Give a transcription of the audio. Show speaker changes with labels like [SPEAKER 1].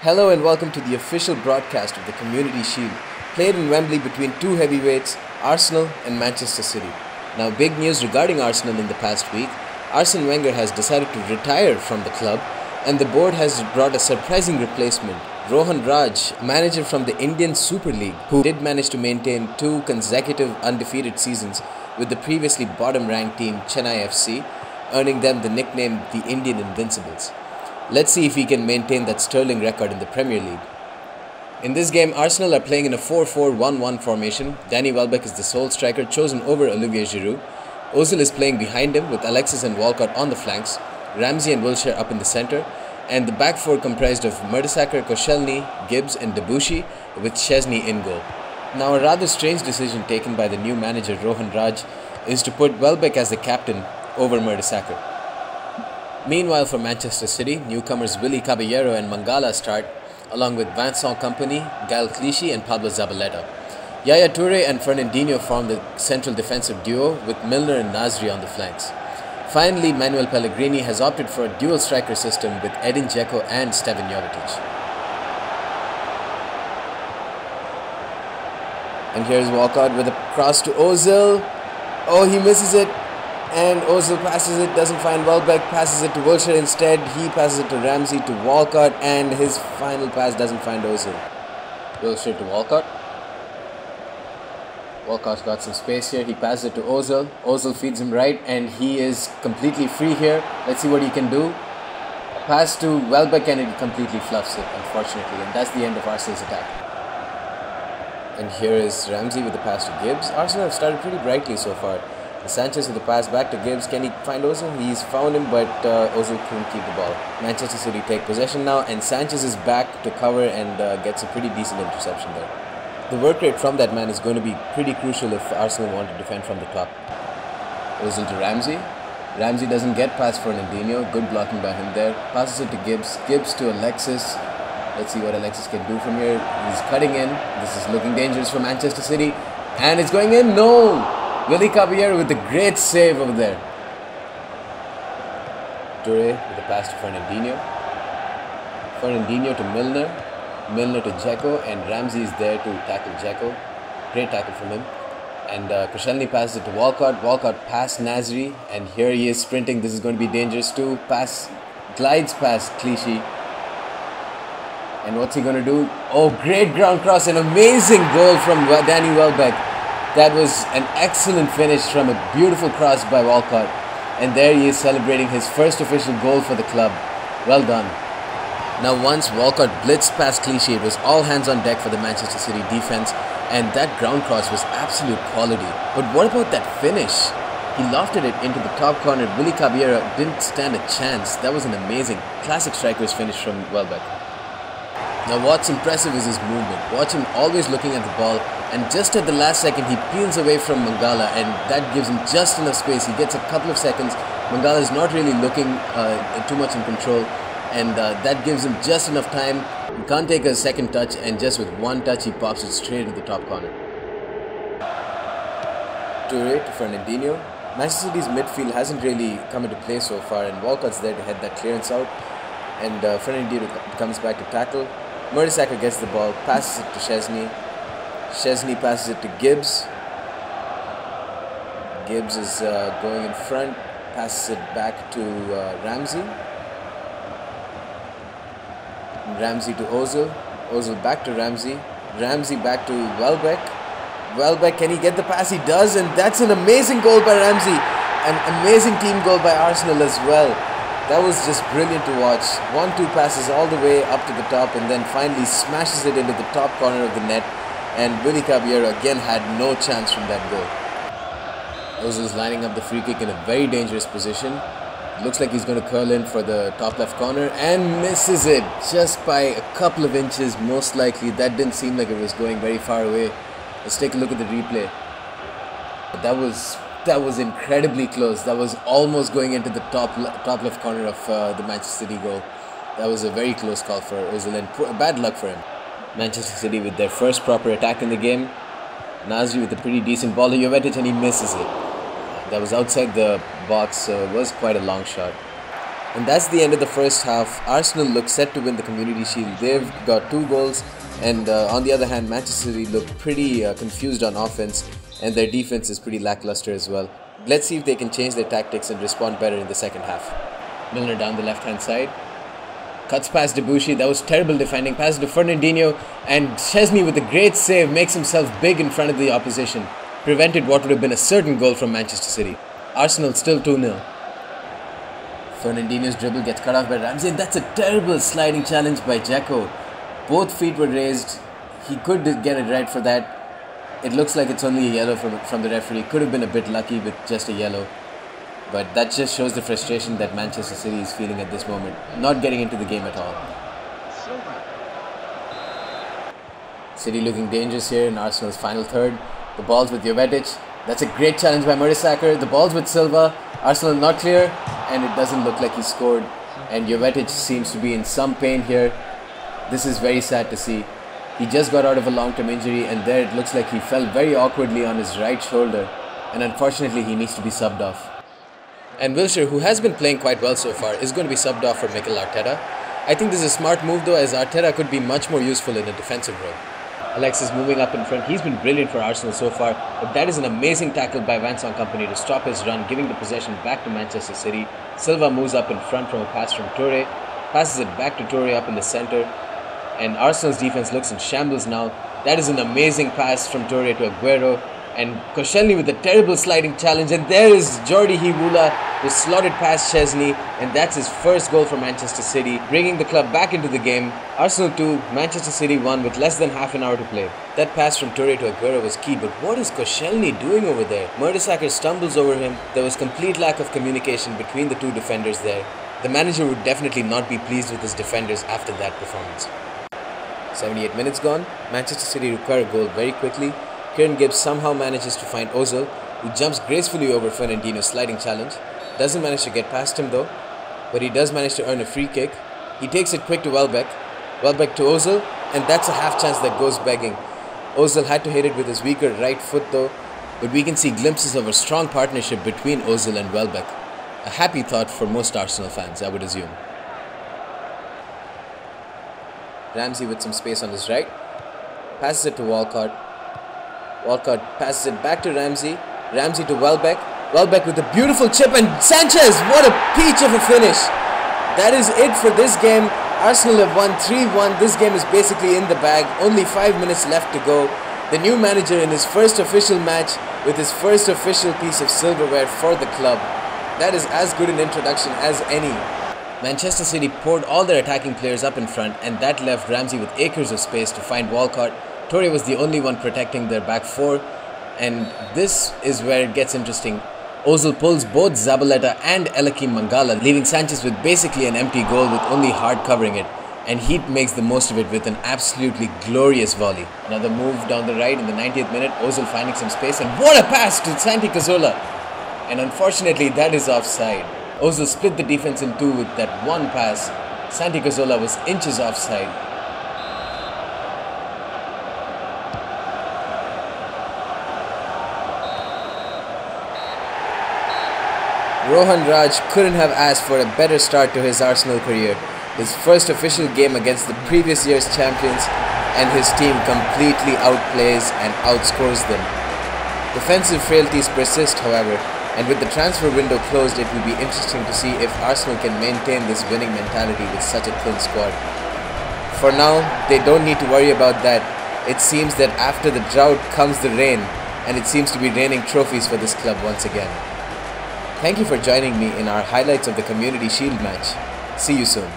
[SPEAKER 1] Hello and welcome to the official broadcast of the Community Shield, played in Wembley between two heavyweights, Arsenal and Manchester City. Now, big news regarding Arsenal in the past week. Arsene Wenger has decided to retire from the club, and the board has brought a surprising replacement. Rohan Raj, manager from the Indian Super League, who did manage to maintain 2 consecutive undefeated seasons with the previously bottom-ranked team Chennai FC, earning them the nickname the Indian Invincibles. Let's see if he can maintain that sterling record in the Premier League. In this game, Arsenal are playing in a 4-4-1-1 formation. Danny Welbeck is the sole striker, chosen over Olivier Giroud. Ozil is playing behind him with Alexis and Walcott on the flanks, Ramsey and Wilshere up in the centre, and the back four comprised of Mertesacker, Koscielny, Gibbs and Debussy, with Szczesny in goal. Now, a rather strange decision taken by the new manager Rohan Raj is to put Welbeck as the captain over Mertesacker. Meanwhile, for Manchester City, newcomers Willy Caballero and Mangala start, along with Vincent Kompany, Gael Clichy and Pablo Zabaleta. Yaya Toure and Fernandinho form the central defensive duo, with Milner and Nasri on the flanks. Finally, Manuel Pellegrini has opted for a dual striker system with Edin Dzeko and Stevan Jovetic. And here's Walcott with a cross to Ozil. Oh, he misses it. And Ozil passes it, doesn't find Welbeck, passes it to Wilshere instead. He passes it to Ramsey, to Walcott, and his final pass doesn't find Ozil. Wilshere to Walcott. Walcott's got some space here. He passes it to Ozil. Ozil feeds him right, and he is completely free here. Let's see what he can do. Pass to Welbeck, and it completely fluffs it, unfortunately. And that's the end of Arsenal's attack. And here is Ramsey with the pass to Gibbs. Arsenal have started pretty brightly so far. Sanchez with the pass back to Gibbs. Can he find Ozil? He's found him, but Ozil couldn't keep the ball. Manchester City take possession now, and Sanchez is back to cover and gets a pretty decent interception there. The work rate from that man is going to be pretty crucial if Arsenal want to defend from the top. Ozil to Ramsey. Ramsey doesn't get past Fernandinho. Good blocking by him there. Passes it to Gibbs. Gibbs to Alexis. Let's see what Alexis can do from here. He's cutting in. This is looking dangerous for Manchester City. And it's going in. No! Willy Caballero with a great save over there. Toure with a pass to Fernandinho. Fernandinho to Milner. Milner to Dzeko, and Ramsey is there to tackle Dzeko. Great tackle from him. And Koscielny passes it to Walcott. Walcott past Nasri, and here he is sprinting. This is going to be dangerous too. Glides past Clichy. And what's he going to do? Oh, great ground cross. An amazing goal from Danny Welbeck. That was an excellent finish from a beautiful cross by Walcott. And there he is celebrating his first official goal for the club. Well done. Now, once Walcott blitzed past Clichy, it was all hands on deck for the Manchester City defense. And that ground cross was absolute quality. But what about that finish? He lofted it into the top corner. Willy Caballero didn't stand a chance. That was an amazing, classic striker's finish from Welbeck. Now, what's impressive is his movement. Watch him always looking at the ball, and just at the last second he peels away from Mangala, and that gives him just enough space. He gets a couple of seconds. Mangala is not really looking too much in control, and that gives him just enough time. He can't take a second touch, and just with one touch he pops it straight into the top corner. Toure to Fernandinho. Manchester City's midfield hasn't really come into play so far, and Walcott's there to head that clearance out, and Fernandinho comes back to tackle. Mertesacker gets the ball, passes it to Szczesny. Szczesny passes it to Gibbs. Gibbs is going in front, passes it back to Ramsey. Ramsey to Ozil. Ozil back to Ramsey. Ramsey back to Welbeck. Welbeck, can he get the pass? He does, and that's an amazing goal by Ramsey. An amazing team goal by Arsenal as well. That was just brilliant to watch. 1-2 passes all the way up to the top, and then finally smashes it into the top corner of the net. And Willy Caballero again had no chance from that goal. Ozil's lining up the free kick in a very dangerous position. Looks like he's going to curl in for the top left corner and misses it just by a couple of inches, most likely. That didn't seem like it was going very far away. Let's take a look at the replay. That was incredibly close. That was almost going into the top left corner of the Manchester City goal. That was a very close call for Ozil, and bad luck for him. Manchester City with their first proper attack in the game. Nasri with a pretty decent ball to Jovetic, and he misses it. That was outside the box, so it was quite a long shot. And that's the end of the first half. Arsenal look set to win the Community Shield. They've got 2 goals, and on the other hand, Manchester City look pretty confused on offense, and their defense is pretty lackluster as well. Let's see if they can change their tactics and respond better in the second half. Milner down the left-hand side. Cuts past Debussy. That was terrible defending. Pass to Fernandinho, and Szczesny with a great save makes himself big in front of the opposition. Prevented what would have been a certain goal from Manchester City. Arsenal still 2-0. Fernandinho's dribble gets cut off by Ramsey, and that's a terrible sliding challenge by Dzeko. Both feet were raised. He could get it right for that. It looks like it's only a yellow from the referee. Could have been a bit lucky with just a yellow. But that just shows the frustration that Manchester City is feeling at this moment. Not getting into the game at all. City looking dangerous here in Arsenal's final third. The ball's with Jovetic. That's a great challenge by Mertesacker. The ball's with Silva. Arsenal not clear, and it doesn't look like he scored. And Jovetic seems to be in some pain here. This is very sad to see. He just got out of a long-term injury, and there it looks like he fell very awkwardly on his right shoulder. And unfortunately, he needs to be subbed off. And Wilshere, who has been playing quite well so far, is going to be subbed off for Mikel Arteta. I think this is a smart move though, as Arteta could be much more useful in a defensive role. Alexis moving up in front. He's been brilliant for Arsenal so far, but that is an amazing tackle by Vincent Kompany to stop his run, giving the possession back to Manchester City. Silva moves up in front from a pass from Toure, passes it back to Toure up in the centre, and Arsenal's defense looks in shambles now. That is an amazing pass from Toure to Aguero, and Koscielny with a terrible sliding challenge, and there is Jordi Higuita who slotted past Szczesny, and that's his first goal for Manchester City, bringing the club back into the game. Arsenal 2, Manchester City 1 with less than half an hour to play. That pass from Toure to Aguero was key, but what is Koscielny doing over there? Mertesacker stumbles over him. There was complete lack of communication between the two defenders there. The manager would definitely not be pleased with his defenders after that performance. 78 minutes gone, Manchester City require a goal very quickly. Kieran Gibbs somehow manages to find Ozil, who jumps gracefully over Fernandinho's sliding challenge. Doesn't manage to get past him though, but he does manage to earn a free kick. He takes it quick to Welbeck. Welbeck to Ozil, and that's a half chance that goes begging. Ozil had to hit it with his weaker right foot though, but we can see glimpses of a strong partnership between Ozil and Welbeck. A happy thought for most Arsenal fans, I would assume. Ramsey with some space on his right, passes it to Walcott. Walcott passes it back to Ramsey. Ramsey to Welbeck. Welbeck with a beautiful chip, and Sanchez, what a peach of a finish. That is it for this game. Arsenal have won 3-1. This game is basically in the bag. Only 5 minutes left to go. The new manager in his first official match with his first official piece of silverware for the club. That is as good an introduction as any. Manchester City poured all their attacking players up in front, and that left Ramsey with acres of space to find Walcott. Toure was the only one protecting their back four, and this is where it gets interesting. Ozil pulls both Zabaleta and Elakim Mangala, leaving Sanchez with basically an empty goal with only Hart covering it, and he makes the most of it with an absolutely glorious volley. Another move down the right in the 90th minute, Ozil finding some space, and what a pass to Santi Cazorla! And unfortunately that is offside. Ozil split the defense in two with that one pass. Santi Cazorla was inches offside. Rohan Raj couldn't have asked for a better start to his Arsenal career. His first official game against the previous year's champions, and his team completely outplays and outscores them. Defensive frailties persist, however, and with the transfer window closed, it will be interesting to see if Arsenal can maintain this winning mentality with such a thin squad. For now, they don't need to worry about that. It seems that after the drought comes the rain, and it seems to be raining trophies for this club once again. Thank you for joining me in our highlights of the Community Shield match. See you soon.